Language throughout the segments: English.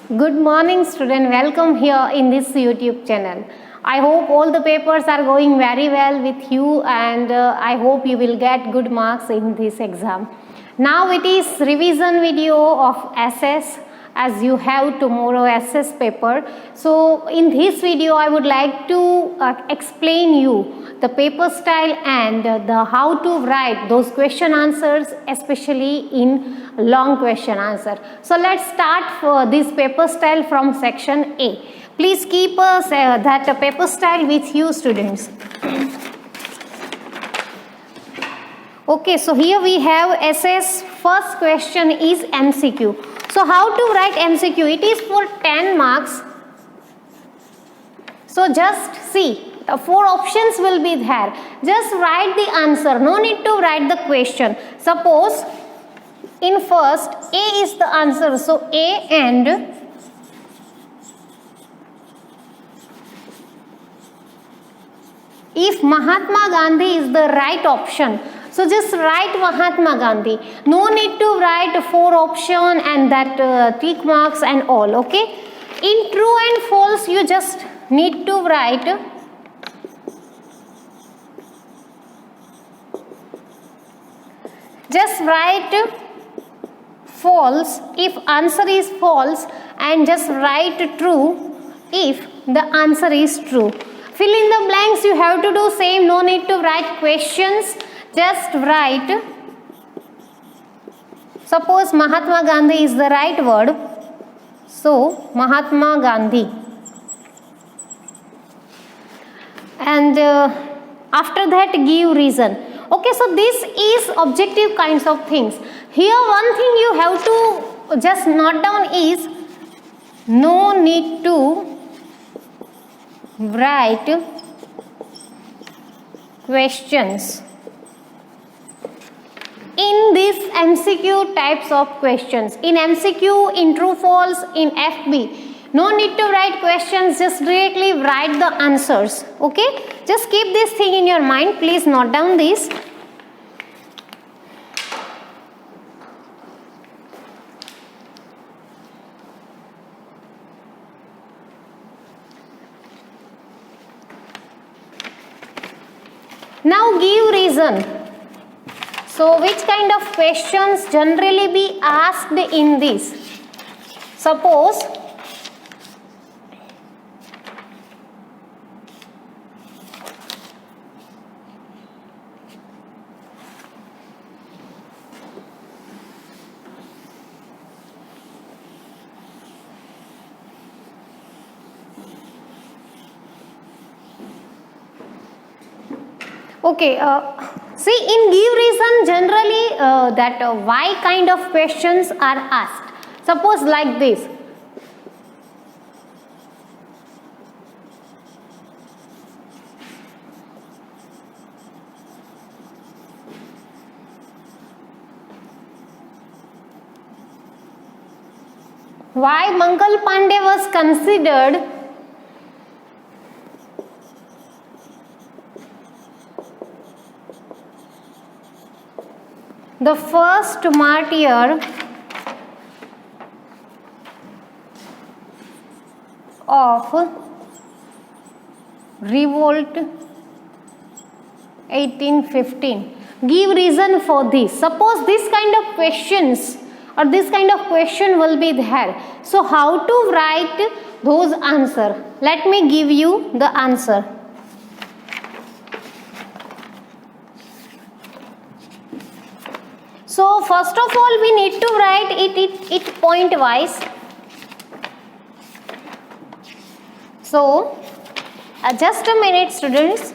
Good morning student, welcome here in this YouTube channel. I hope all the papers are going very well with you and I hope you will get good marks in this exam. Now it is revision video of SS as you have tomorrow SS paper. So in this video I would like to explain you the paper style and the how to write those question answers, especially in long question answer. So let's start for this paper style from section A. Please keep that paper style with you students. Okay, so here we have SS. First question is MCQ. So how to write MCQ? It is for 10 marks. So just see, the 4 options will be there. Just write the answer. No need to write the question. Suppose in first A is the answer. So A and if Mahatma Gandhi is the right option, so just write Mahatma Gandhi. No need to write 4 option and that tick marks and all. Okay. In true and false, you just need to write false if answer is false and just write true if the answer is true. Fill in the blanks, you have to do same, no need to write questions, just write. Suppose Mahatma Gandhi is the right word, so Mahatma Gandhi. And after that give reason. Okay, so this is objective kinds of things. Here one thing you have to just note down is no need to write questions in these MCQ types of questions. In MCQ, in true false, in FB, no need to write questions, just directly write the answers. Okay, just keep this thing in your mind. Please note down this. Now give reason. So which kind of questions generally be asked in this? Suppose okay, see in give reason generally that why kind of questions are asked. Suppose like this. Why Mangal Pandey was considered the first martyr of revolt 1815. Give reason for this. Suppose this kind of questions or this kind of question will be there. So how to write those answer? Let me give you the answer. So first of all we need to write it point wise. So just a minute students.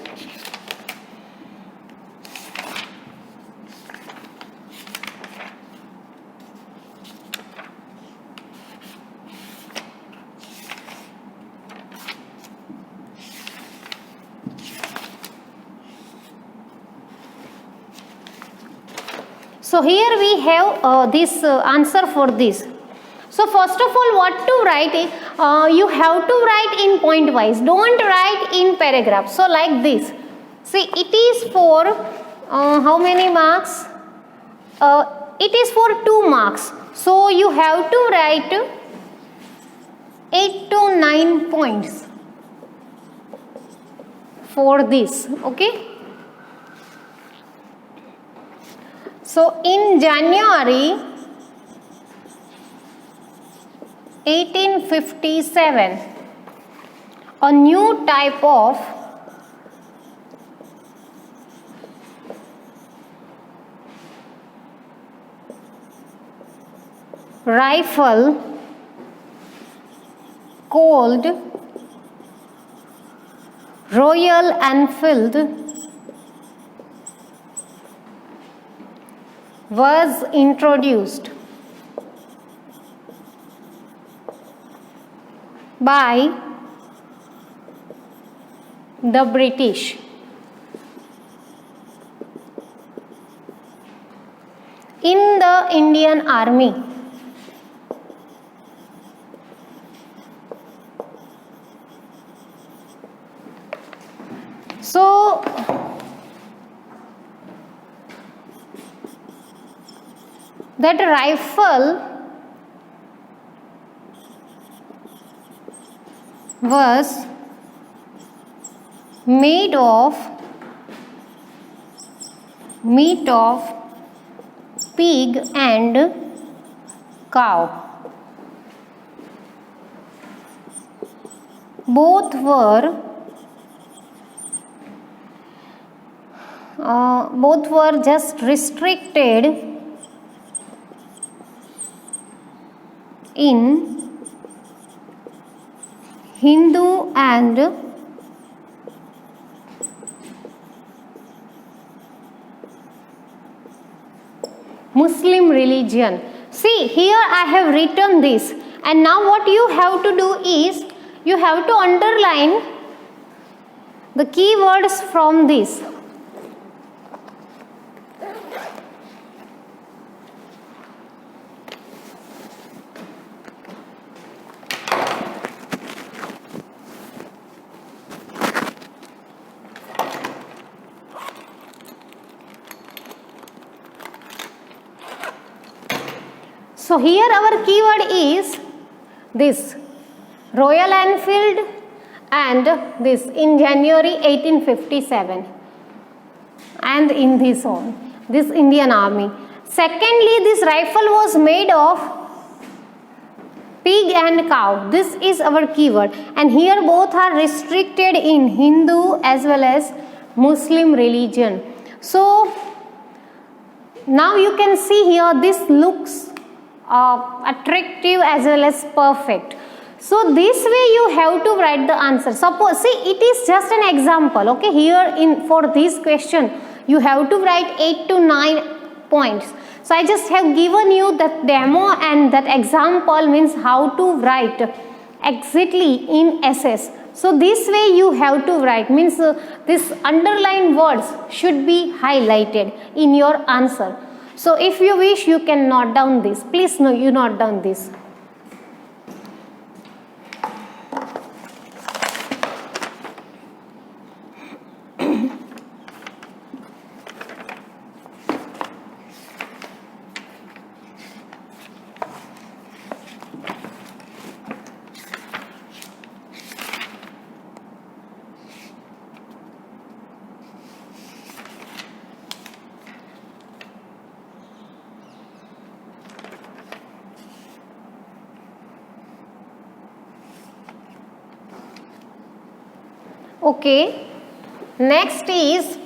So here we have this answer for this. So first of all what to write, you have to write in point wise, don't write in paragraph. So like this, see it is for how many marks? It is for 2 marks. So you have to write 8 to 9 points for this. Okay. So in January 1857, a new type of rifle called Royal Enfield was introduced by the British. In the Indian Army. So that rifle was made of meat of pig and cow. Both were just restricted in Hindu and Muslim religion. See, here I have written this, and now what you have to do is you have to underline the keywords from this. So here our keyword is this Royal Enfield and this in January 1857 and in this Indian Army. Secondly, this rifle was made of pig and cow. This is our keyword, and here both are restricted in Hindu as well as Muslim religion. So now you can see here this looks attractive as well as perfect. So this way you have to write the answer. Suppose, see, it is just an example. Okay, here for this question you have to write 8 to 9 points. So I just have given you that demo, and that example means how to write exactly in essays. So this way you have to write, means this underlined words should be highlighted in your answer. So if you wish, you can note down this. Please you note down this. Okay, next is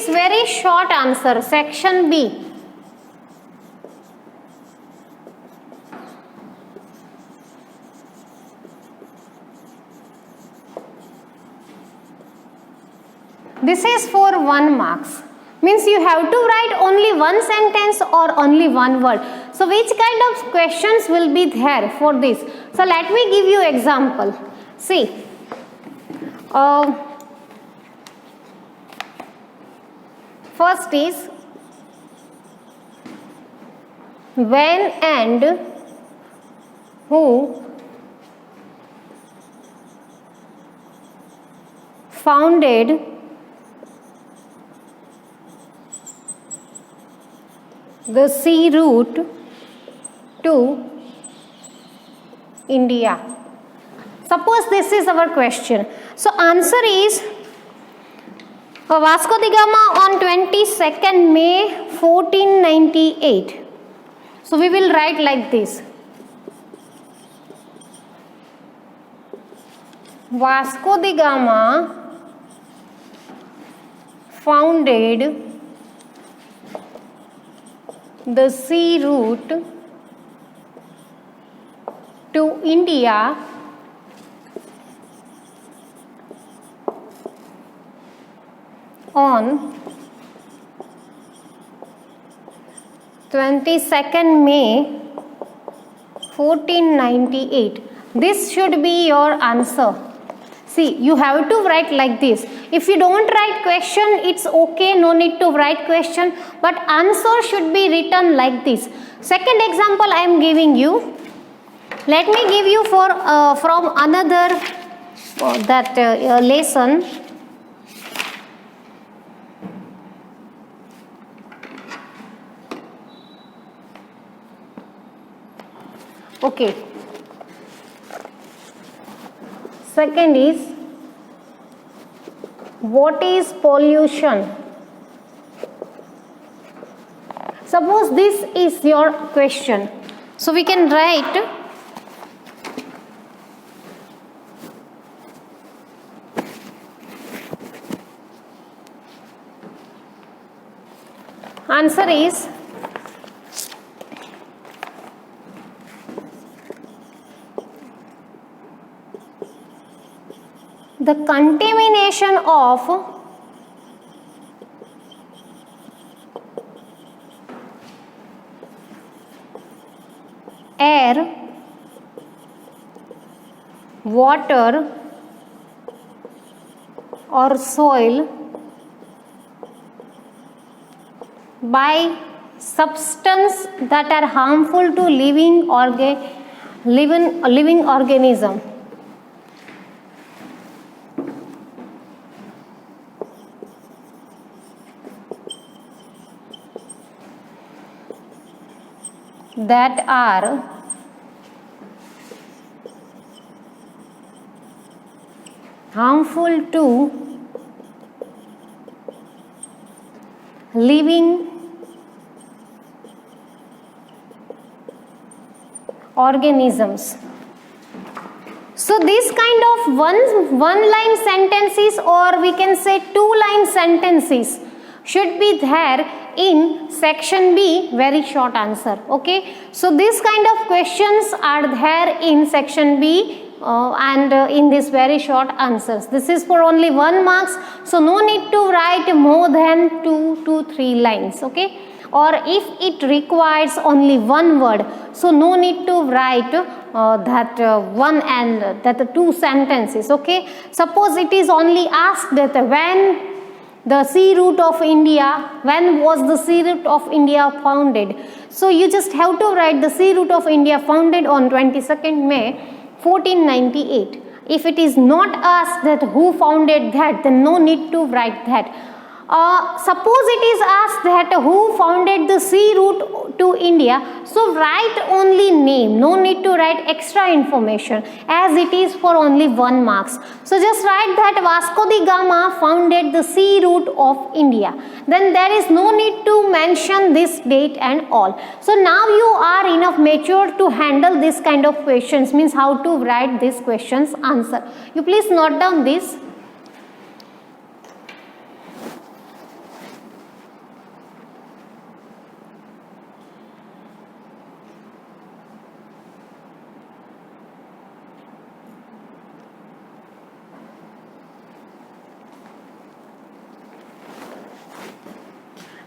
very short answer, section B. This is for 1 marks. Means you have to write only one sentence or only one word. So which kind of questions will be there for this? So let me give you example. See, first is when and who founded the sea route to India. Suppose this is our question. So answer is Vasco da Gama on 22nd May 1498. So we will write like this. Vasco da Gama founded the sea route to India on 22nd May 1498. This should be your answer. See, you have to write like this. If you don't write question, it's okay, no need to write question, but answer should be written like this. Second example I am giving you. Let me give you from another lesson. Okay. Second is, what is pollution? Suppose this is your question. So we can write answer is the contamination of air, water or soil by substance that are harmful to living organism. That are harmful to living organisms. So this kind of one line sentences, or we can say 2-line sentences, should be there in section B, very short answer. Okay, so this kind of questions are there in section B and in this very short answers. This is for only 1 marks, so no need to write more than 2 to 3 lines. Okay, or if it requires only 1 word, so no need to write one and that 2 sentences. Okay, suppose it is only asked that when the sea route of India, when was the sea route of India founded? So you just have to write the sea route of India founded on 22nd May 1498. If it is not asked that who founded that, then no need to write that. Suppose it is asked that who founded the sea route to India, so write only name, no need to write extra information, as it is for only 1 marks. So just write that Vasco da Gama founded the sea route of India. Then there is no need to mention this date and all. So now you are enough mature to handle this kind of questions, means how to write this questions answer. You please note down this.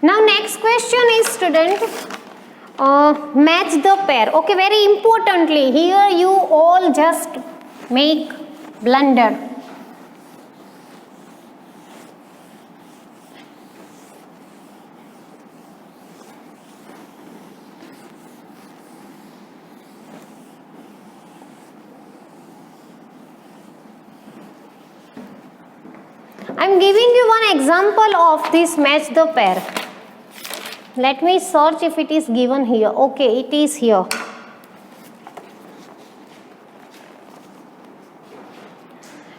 Now next question is, student, match the pair. Okay, very importantly, here you all just make blunder. I am giving you one example of this match the pair. Let me search if it is given here. Okay, it is here.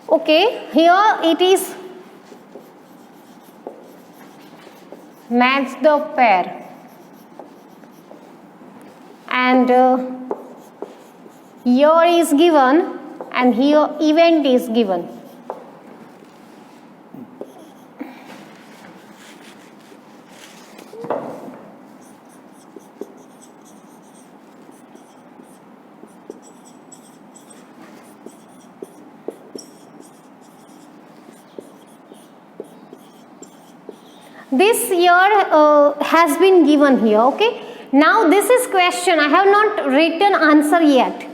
Okay, here it is match the pair, and here is given and here event is given. This year has been given here. Okay, now this is question. I have not written answer yet.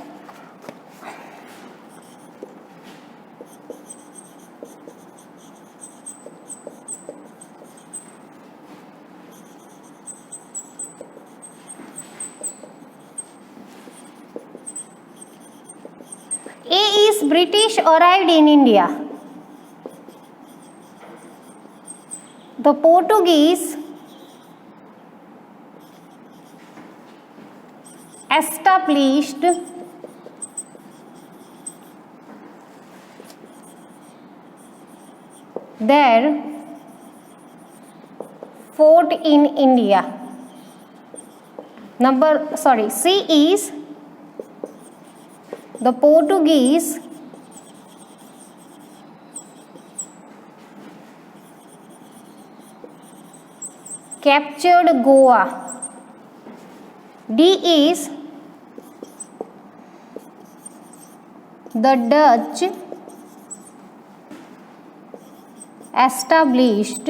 A is British arrived in India. The Portuguese established their fort in India. C is the Portuguese captured Goa. D is the Dutch established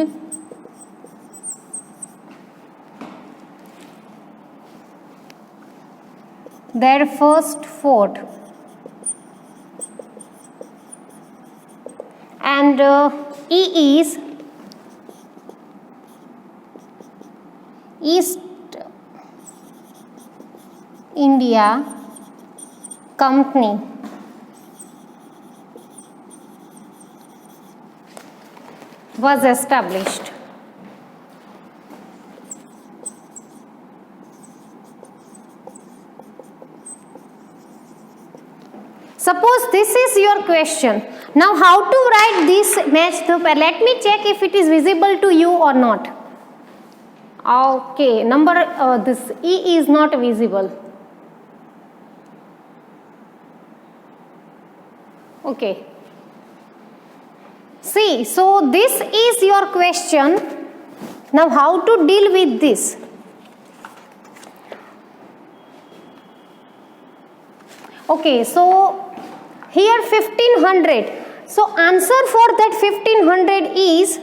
their first fort. And E is East India Company was established. Suppose this is your question. Now how to write this match the pair? Let me check if it is visible to you or not. Okay, this E is not visible. Okay. See, so this is your question. Now how to deal with this? Okay, so here 1500. So answer for that 1500 is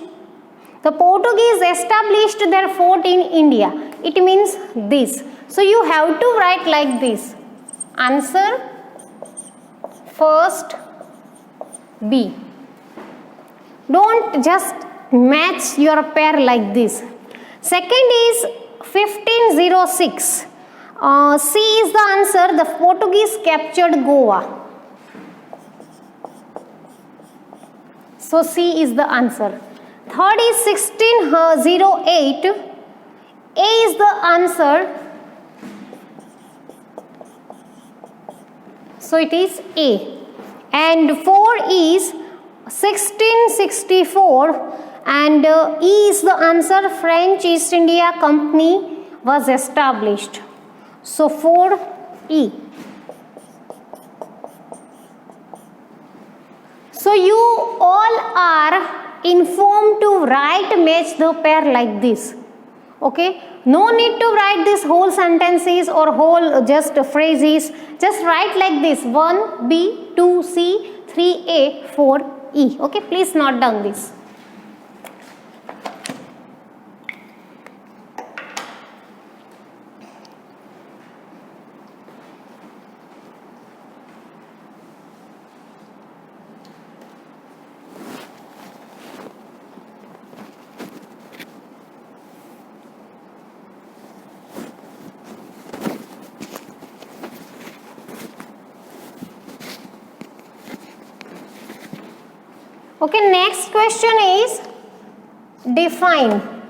the Portuguese established their fort in India. It means this. So you have to write like this. Answer first B. Don't just match your pair like this. Second is 1506. C is the answer. The Portuguese captured Goa. So C is the answer. Third is 1608. A is the answer. So it is A. And 4 is 1664. And E is the answer. French East India Company was established. So 4E. So you all are informed to write match the pair like this. Okay, no need to write this whole sentences or whole just phrases. Just write like this: 1B, 2C, 3A, 4E. Okay, please note down this. Okay, next question is define.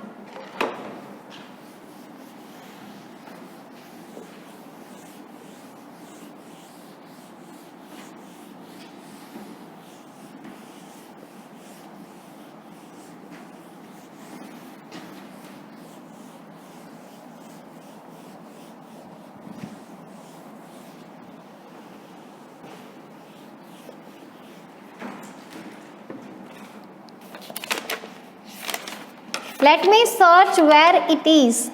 Let me search where it is.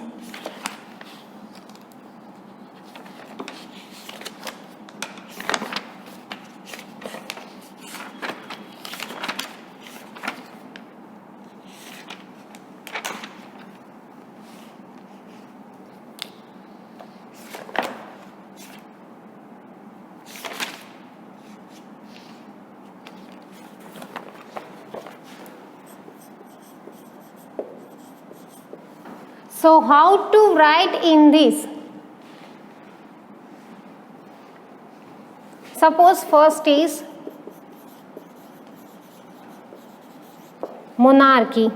So how to write in this? Suppose first is monarchy.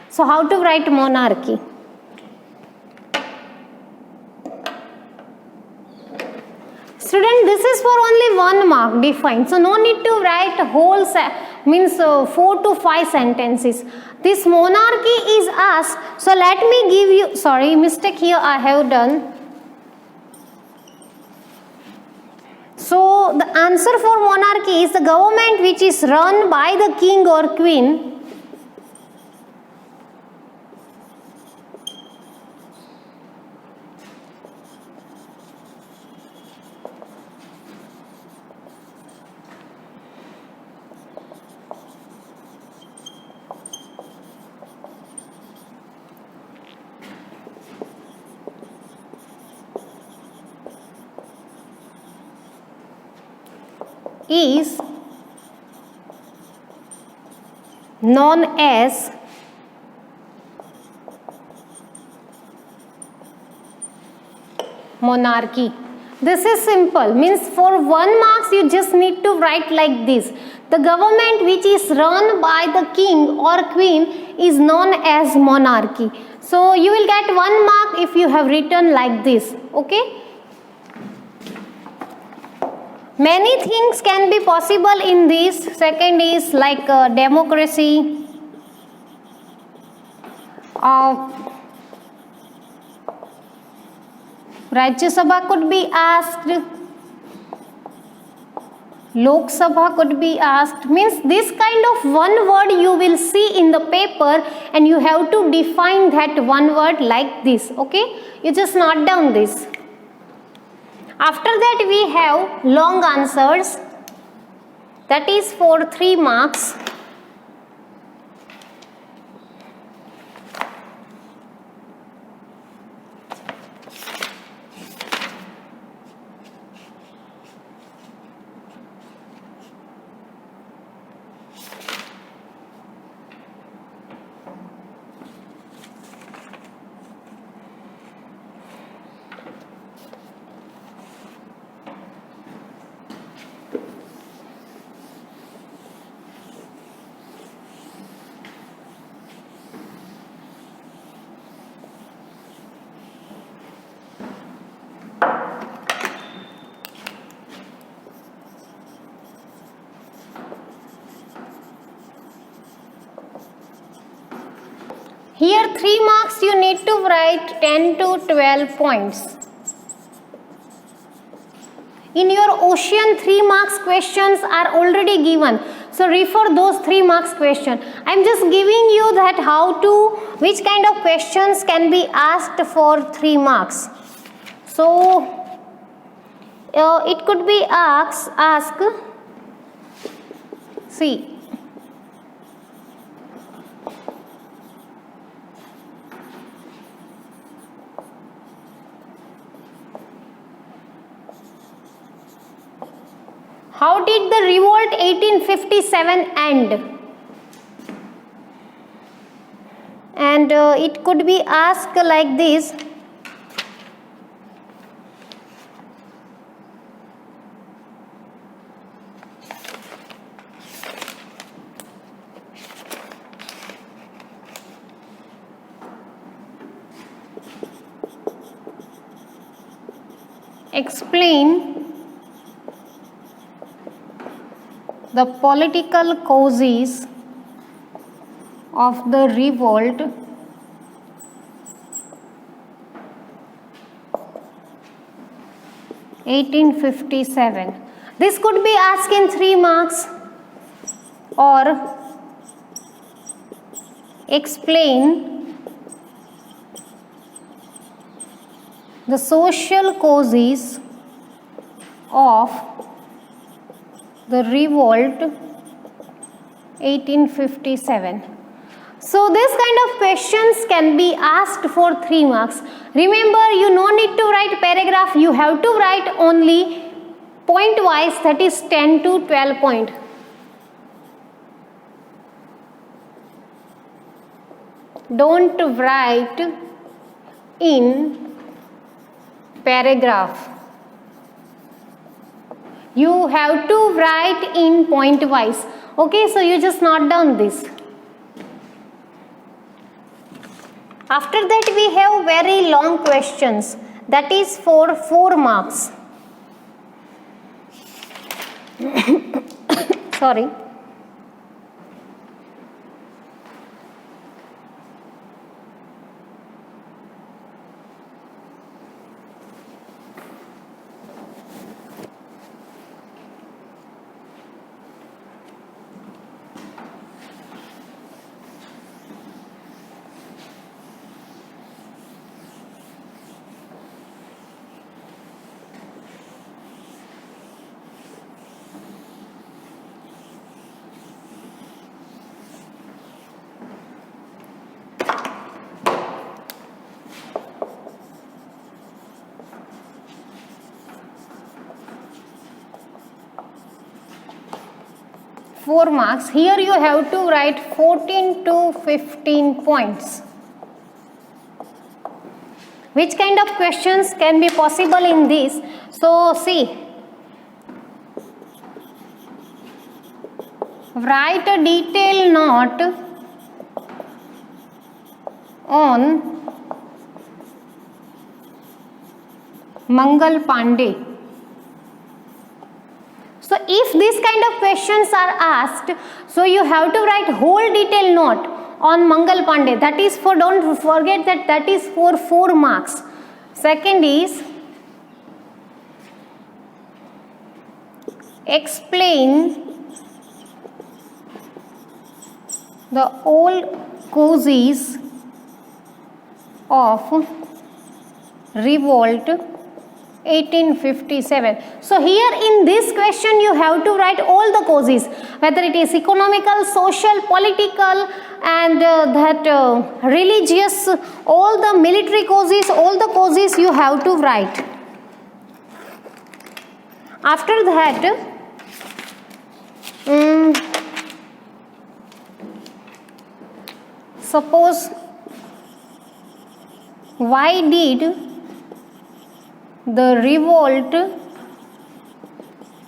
So how to write monarchy? Student, this is for only 1 mark, define. So no need to write whole 4 to 5 sentences. This monarchy is asked. So let me give you, sorry, mistake here I have done. So the answer for monarchy is the government which is run by the king or queen is known as monarchy. This is simple, means for 1 marks you just need to write like this. The government which is run by the king or queen is known as monarchy. So you will get 1 mark if you have written like this. Okay. Many things can be possible in this. Second is like democracy. Rajya Sabha could be asked. Lok Sabha could be asked. Means this kind of one word you will see in the paper and you have to define that one word like this. Okay. You just note down this. After that we have long answers, that is for 3 marks. Here 3 marks you need to write 10 to 12 points. In your ocean 3 marks questions are already given. So refer those 3 marks question. I am just giving you that how to, which kind of questions can be asked for 3 marks. So it could be ask, see. How did the revolt 1857 end? And it could be asked like this. explain the political causes of the revolt (1857). This could be asked in 3 marks, or explain the social causes of the revolt 1857. So this kind of questions can be asked for 3 marks. Remember, you no need to write paragraph, you have to write only point wise, that is 10 to 12 point. Don't write in paragraph. You have to write in point wise. Okay, so you just note down this. After that we have very long questions, that is for 4 marks. Sorry. Four marks. Here you have to write 14 to 15 points. Which kind of questions can be possible in this? So see, write a detailed note on Mangal Pandey. So if this kind of questions are asked, so you have to write whole detailed note on Mangal Pandey. That is for, don't forget that is for 4 marks. Second is explain the old causes of revolt 1857. So here in this question you have to write all the causes, whether it is economical, social, political, and religious, all the military causes, all the causes you have to write. After that, suppose, why did the revolt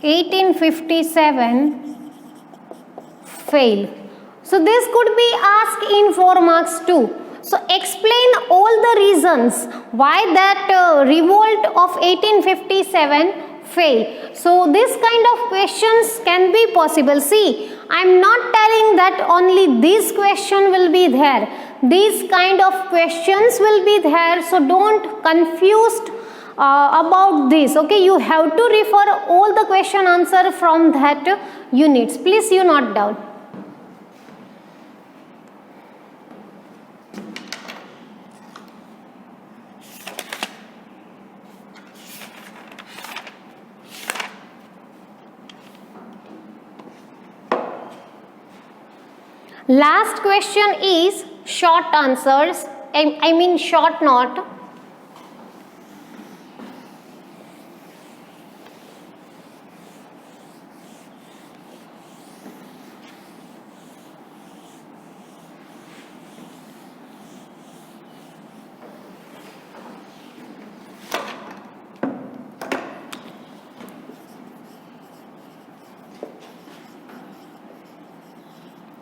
1857 fail? So this could be asked in 4 marks too. So explain all the reasons why that revolt of 1857 failed. So this kind of questions can be possible. See, I am not telling that only this question will be there. These kind of questions will be there. So don't confused about this. Okay, you have to refer all the question answer from that units. Please you note down. Last question is short answers. I mean short note.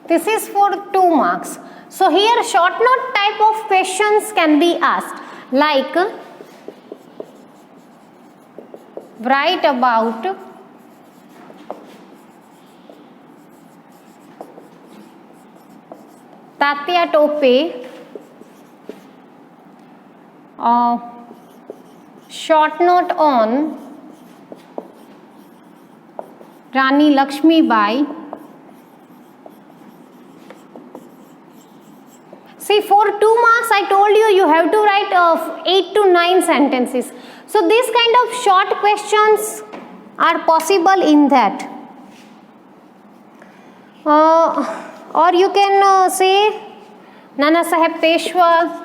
This is for 2 marks. So here short note type of questions can be asked, like write about Tatya Tope, short note on Rani Lakshmi Bai. See, for 2 marks I told you, you have to write 8 to 9 sentences. So these kind of short questions are possible in that. Or you can say Nana Saheb Peshwa,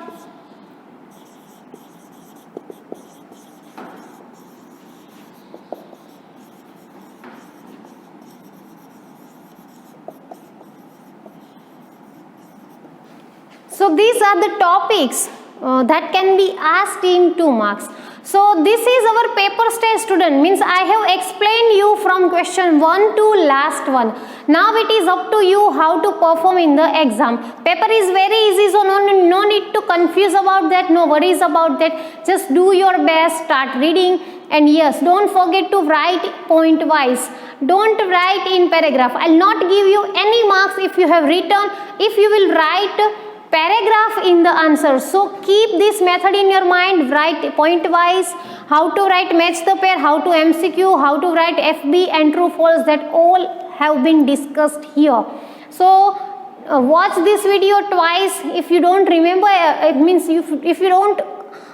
so these are the topics that can be asked in 2 marks. So this is our paper stage student, means I have explained you from question 1 to last one. Now it is up to you how to perform in the exam. Paper is very easy, so no need to confuse about that, no worries about that. Just do your best, start reading, and yes, don't forget to write point wise. Don't write in paragraph. I'll not give you any marks if you have written, if you will write paragraph in the answer. So keep this method in your mind, write point wise, how to write match the pair, how to MCQ, how to write FB and true false, that all have been discussed here. So watch this video twice. If you don't remember, it means if you don't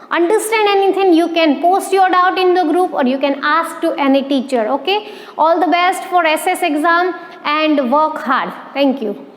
understand anything, you can post your doubt in the group or you can ask to any teacher. Okay, all the best for SS exam and work hard. Thank you.